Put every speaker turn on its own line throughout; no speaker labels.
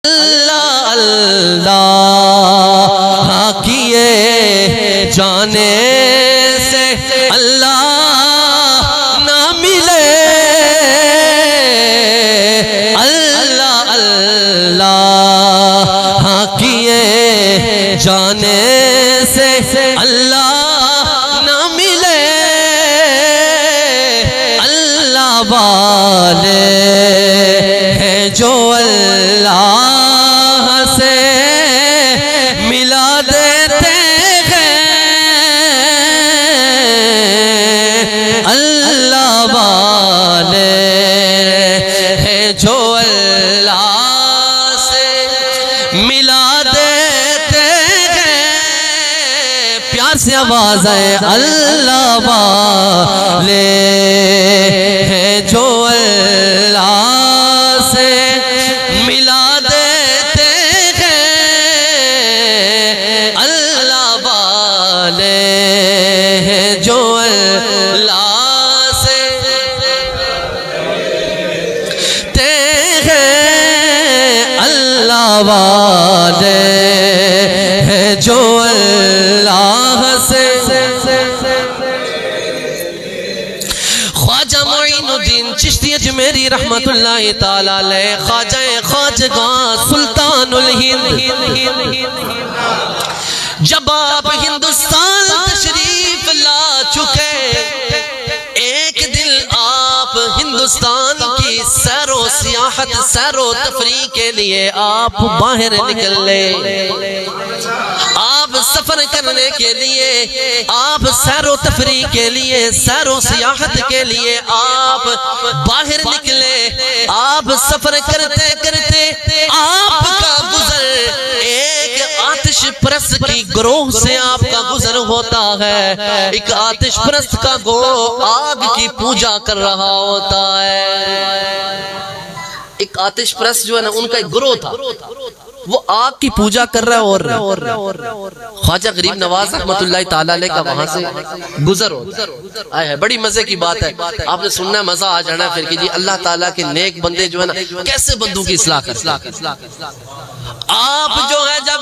اللہ اللہ کیے جانے سے اللہ نہ ملے، اللہ اللہ کیے جانے سے اللہ نہ ملے، اللہ والے ہیں جو اللہ سے ملا دیتے ہیں، اللہ والے ہیں جو اللہ سے ملا دیتے ہیں، پیار سے آواز ہے، اللہ والے ہیں جو اللہ سے ملا دیتے ہیں، اللہ والے ہیں جو اللہ سے اللہ والے ہیں جو اللہ سے۔ خواجہ معین الدین چشتی اجمیری رحمت اللہ تعالی علیہ، خواجہ خواجگاں سلطان الہند، جب آپ ہندوستان تشریف لا چکے، ایک دن آپ ہندوستان کی سیر و سیاحت، سیر و تفریح کے لیے آپ باہر نکلے، آپ سفر کرنے کے لیے، آپ سیر و تفریح کے لیے، سیر و سیاحت کے لیے آپ باہر نکلے، آپ سفر کرتے کرتے آپ کا گزر ایک آتش پرست کی گروہ سے آپ کا گزر ہوتا ہے، ایک آتش پرست کا گروہ آگ کی پوجا کر رہا ہوتا ہے، ایک آتش پرست جو ہے نا ان کا ایک گروہ تھا، وہ آگ کی پوجا کر رہا ہے، اور خواجہ غریب نواز رحمت اللہ تعالی علیہ کا وہاں سے گزر ہوتا ہے۔ بڑی مزے کی بات ہے، آپ نے سننا ہے، مزہ آ جانا ہے پھر کہ جی اللہ تعالیٰ کے نیک بندے جو ہے نا کیسے بندوں کی اصلاح کرتے ہیں۔ آپ جو ہے جب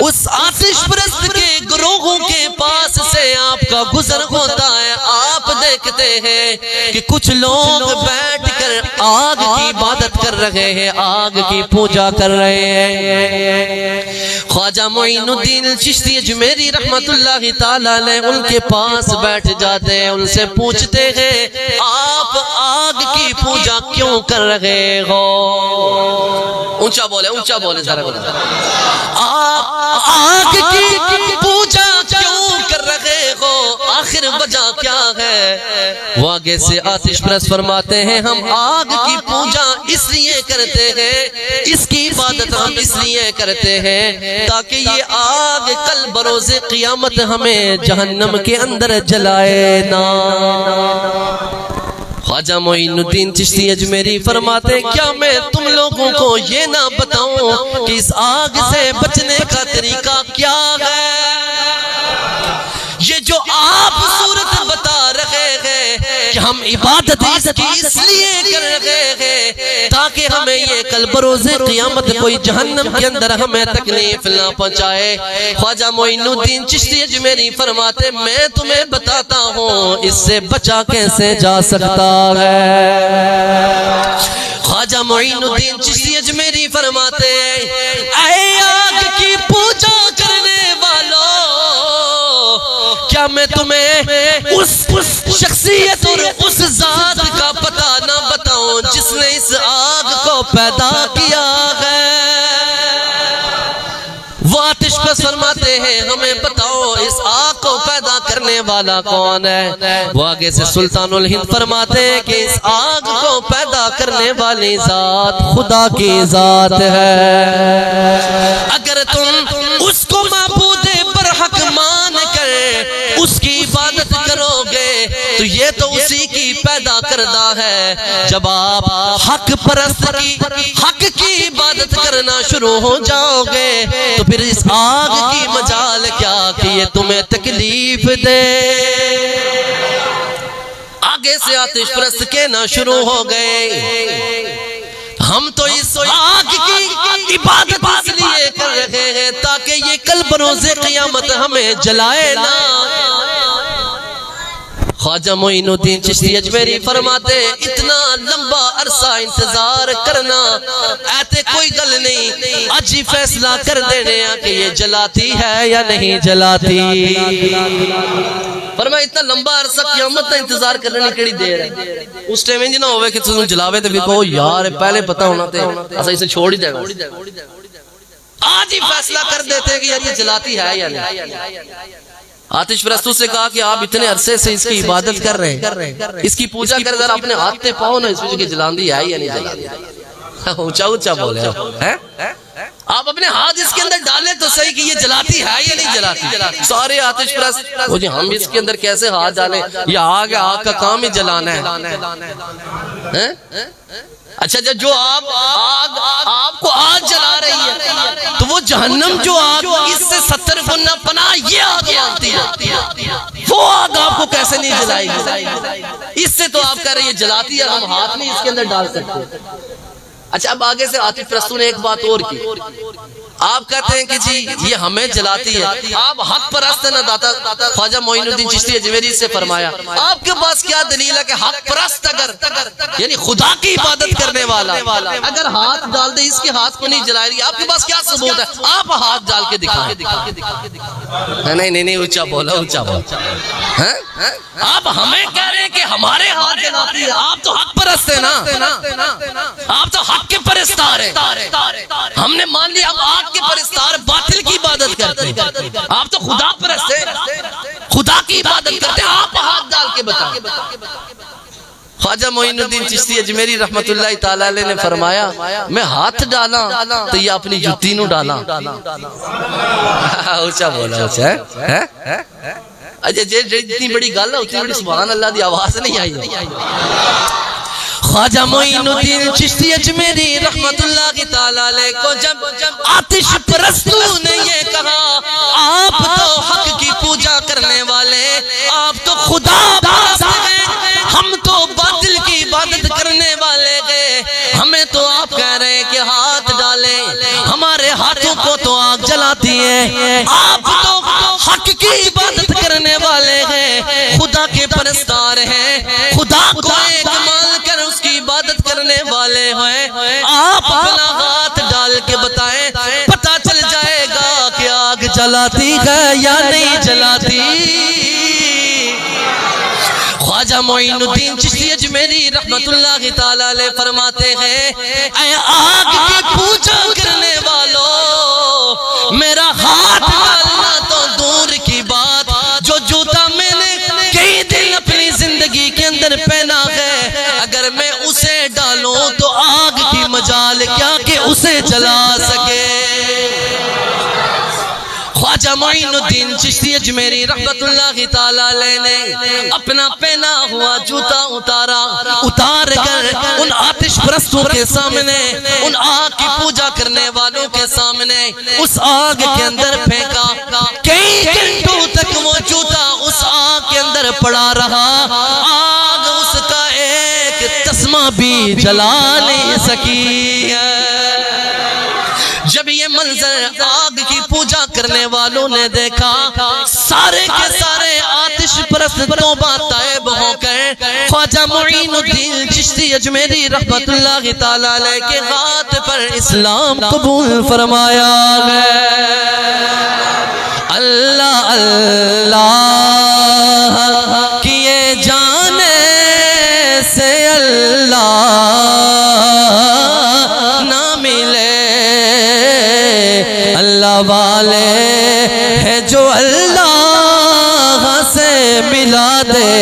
اس آتش پرست کے گروہوں کے پاس سے آپ کا گزر ہوتا ہے، آپ دیکھتے ہیں کہ کچھ لوگ بیٹھ کر آگ کی عبادت کر رہے ہیں، آگ کی پوجا کر رہے ہیں۔ خواجہ معین الدین چشتی اجمیری رحمت اللہ تعالیٰ علیہ ان کے پاس بیٹھ جاتے ہیں، ان سے پوچھتے ہیں آپ آگ کی پوجا کیوں کر رہے ہو؟ اونچا بولے ذرا آپ آگ کی پوجا کیوں کر رہے ہو؟ آخر وجہ کیا ہے؟ وہ آگے سے آتش پرست فرماتے ہیں ہم آگ کی پوجا اس لیے کرتے ہیں، اس کی عبادت ہم اس لیے کرتے ہیں تاکہ یہ آگ کل بروز قیامت ہمیں جہنم کے اندر جلائے نہ۔ خواجہ معین الدین چشتی اجمیری فرماتے کیا میں تم لوگوں کو یہ نہ بتاؤں کہ اس آگ سے بچنے کا طریقہ کیا ہے؟ یہ جو آپ صورت بتا رہے ہیں کہ ہم عبادت اس کی اس لیے کر رہے ہیں تاکہ ہمیں یہ کل بروز قیامت کوئی جہنم کے اندر ہمیں تکلیف نہ پہنچائے۔ خواجہ معین الدین چشتی اجمیری فرماتے میں تمہیں بتاتا ہوں اس سے بچا کیسے جا سکتا ہے۔ خواجہ معین الدین چشتی اجمیری فرماتے اے آگ کی پوجا کرنے والوں، کیا میں تمہیں اس شخصیت اور اس ذات کا پتہ نہ بتاؤں جس نے اس آگ کو پیدا کیا ہے؟ وہ آتش پرست فرماتے ہیں ہمیں بتاؤ اس آگ کو پیدا کرنے والا کون ہے؟ وہ آگے سے سلطان الہند فرماتے ہیں کہ اس آگ کو پیدا کرنے والی ذات خدا کی ذات ہے، اگر تم اس کو معبود برحق مان کر اس کی عبادت کرو گے تو یہ تو اسی کی پیدا کردہ ہے، جب آپ حق پرست کی حق کی عبادت کرنا شروع ہو جاؤ گے تو پھر اس آگ کی مجال کیا کہ یہ تمہیں تکلیف دے۔ آگے سے آتش پرست کہنا شروع ہو گئے ہم تو اس آگ کی عبادت بروز قیامت ہمیں جلائے نا۔ خواجہ معین الدین چشتی اجمیری فرماتے اتنا لمبا عرصہ انتظار کرنا ایتے کوئی گل نہیں، آج ہی فیصلہ کر دینے کہ یہ جلاتی ہے یا نہیں جلاتی۔ فرمایا اتنا لمبا عرصہ قیامت کا انتظار کرنے کیڑی دیر ہے، اس ٹائم انج نہ ہوئے کہ تم جلاوے تو بھی کہو یار پہلے پتہ ہونا تے اسا اسے چھوڑ ہی دے گا۔ آج ہی فیصلہ کر دیتے کہ یار یہ جلاتی ہے یا نہیں۔ آتش پرستوں سے کہا کہ آپ اتنے عرصے سے اس کی عبادت کر رہے ہیں، اس کی پوجا کر رہے ہیں، اپنے ہاتھ تے پاؤ نا اس وجہ کی جلاندی ہے یا نہیں جلاندی۔ اونچا اونچا بولے آپ اپنے ہاتھ اس کے اندر ڈالیں تو صحیح کہ یہ جلاتی ہے یا نہیں جلاتی۔ سارے آتش پرست وہ جی ہم اس کے اندر کیسے ہاتھ ڈالیں، یہ آگ کا کام ہی جلانا ہے۔ اچھا جو آپ کو آگ جلا رہی ہے تو وہ جہنم جو آگ اس سے 70 گنا پناہ یہ آگ مانگتی ہے، وہ آگ آپ کو کیسے نہیں جلائے گی؟ اس سے تو آپ کہہ رہے ہیں یہ جلاتی ہے، ہم ہاتھ نہیں اس کے اندر ڈال سکتے۔ اچھا اب آگے سے آتش پرستوں نے ایک بات اور کی، آپ کہتے ہیں کہ جی یہ ہمیں جلاتی ہے، آپ حق پرست ہیں نا داتا خواجہ معین الدین چشتی اجمیری سے فرمایا آپ کے پاس کیا دلیل ہے کہ حق پرست اگر یعنی خدا کی عبادت کرنے والا اگر ہاتھ ڈال دے اس کے ہاتھ کو نہیں جلائے گی، آپ کے پاس کیا ثبوت ہے؟ آپ ہاتھ ڈال کے دکھائیں۔ نہیں اونچا بولا اونچا بولا، آپ ہمیں کہہ رہے ہیں کہ ہمارے ہاتھ جلاتی ہے، آپ تو حق پرست ہیں نا، آپ تو حق کے پرستار ہیں۔ ہم نے مان لیا اب آگ کے پرستار باطل کی عبادت کرتے ہیں، آپ تو خدا پرست ہیں، خدا کی عبادت کرتے ہیں، آپ ہاتھ ڈال کے بتائیں۔ خواجہ معین الدین چشتی اجمیری رحمت اللہ تعالی علیہ نے فرمایا میں ہاتھ ڈالا تو یہ اپنی جوتی نو ڈالا۔ اونچا بولا اونچا ہے۔ اجے جتنی بڑی گل ہے اتنی بڑی سبحان اللہ دی آواز نہیں آئی۔ خواجہ معین الدین چشتی اجمیری رحمت اللہ تعالی علیہ کو جب آتش پرستوں نے یہ کہا آپ تو حق کی پوجا کرنے والے، آپ تو خدا پرست ہیں، ہم تو باطل کی عبادت کرنے والے گئے، ہمیں تو آپ کہہ رہے ہیں کہ ہاتھ ڈالیں، ہمارے ہاتھوں کو تو آگ جلاتی ہے، آپ تو حق کی عبادت کرنے والے ہیں، خدا کے پرستار ہیں، خدا کو ایک مان کر اس کی عبادت کرنے والے ہیں، آپ اپنا ہاتھ ڈال کے بتائیں، پتہ چل جائے گا کہ آگ جلاتی ہے یا نہیں جلاتی۔ خواجہ معین الدین چشتی اجمیری رحمت اللہ تعالی علیہ فرماتے ہیں اے آگ کی پوجا کرنے والوں، میرا ہاتھ ڈالنا تو دور کی بات، جو جوتا میں نے کئی دن اپنی زندگی کے اندر پہنا ہے، اگر میں اسے ڈالوں تو آگ کی مجال کیا کہ اسے جلا سکے۔ خواجہ معین الدین چشتی اجمیری رحمت اللہ تعالی علیہ نے اپنا پہنا ہوا جوتا اتار کر ان آتش پرستوں کے سامنے، ان آگ کی پوجا کرنے والوں کے سامنے اس آگ کے اندر پھینکا، کئی گھنٹوں تک وہ جوتا اس آگ کے اندر پڑا رہا، آگ اس کا ایک تسمہ بھی جلا نہیں سکی۔ جب یہ منظر آگ کی پوجا کرنے والوں نے دیکھا، سارے کے سارے آتش پرست توبہ طائب ہو گئے، خواجہ معین الدین چشتی اجمیری رحمت اللہ تعالی علیہ کے ہاتھ پر اسلام قبول فرمایا ہے۔ اللہ اللہ کیے جانے سے اللہ نہ ملے، اللہ والے ہیں جو اللہ سے ملا دے